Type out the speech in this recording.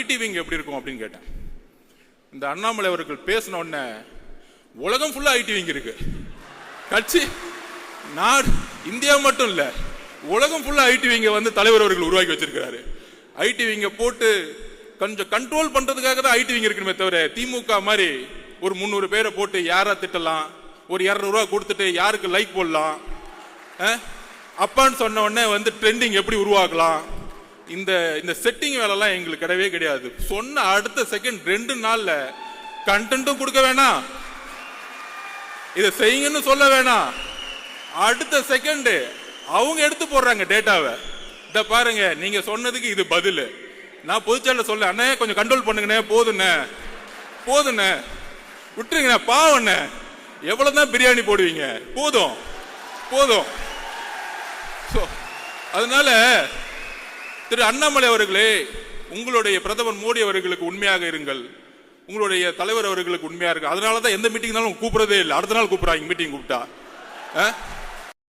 ஐடிவிங் எப்படி இருக்கும் அப்படின்னு கேட்டேன். இந்த அண்ணாமலை அவர்கள் பேசின உடனே உலகம் ஃபுல்லா ஐடிவிங் இருக்கு. கட்சி நாடு இந்தியா மட்டும் இல்ல, உலகம் ஃபுல்லா ஐடிவிங்க வந்து தலைவர் அவர்கள் உருவாக்கி வச்சிருக்கிறாரு. ஐடிவிங்க போட்டு கொஞ்சம் கண்ட்ரோல் பண்றதுக்காக தான் ஐடிவிங்க இருக்கணுமே தவிர, திமுக மாதிரி ஒரு 300 பேரை போட்டு யாரா திட்டலாம், ஒரு 200 ரூபா கொடுத்துட்டு யாருக்கு லைக் போடலாம், அப்பான்னு சொன்ன உடனே வந்து ட்ரெண்டிங் எப்படி உருவாக்கலாம், இந்த செட்டிங் வேலைலாம் எங்களுக்கு கிடையவே கிடையாது. சொன்ன அடுத்த செகண்ட் 2 நாள்ல கண்டென்ட்டும் கொடுக்க வேணாம், இதை செய்யுங்கன்னு சொல்ல வேணாம், அடுத்த செகண்ட் அவங்க எடுத்து போடுறாங்க டேட்டாவை. இத பாருங்க, நீங்க சொன்னதுக்கு இது பதில். நான் பொதுச்செயல சொல்ல, அண்ணே கொஞ்சம் கண்ட்ரோல் பண்ணுங்கண்ணே, போதுண்ணே விட்டுருங்கண்ணே, பாவண்ணே எவ்வளவுதான் பிரியாணி போடுவீங்க, போதும். அதனால திரு அண்ணாமலை அவர்களே, உங்களுடைய பிரதமர் மோடி அவர்களுக்கு உண்மையாக இருங்கள், உங்களுடைய தலைவர் அவர்களுக்கு உண்மையா இருக்கு. அதனாலதான் எந்த மீட்டிங்னாலும் கூப்பிடறதே இல்லை, அடுத்த நாள் கூப்பிடுறாங்க மீட்டிங் கூப்பிட்டா.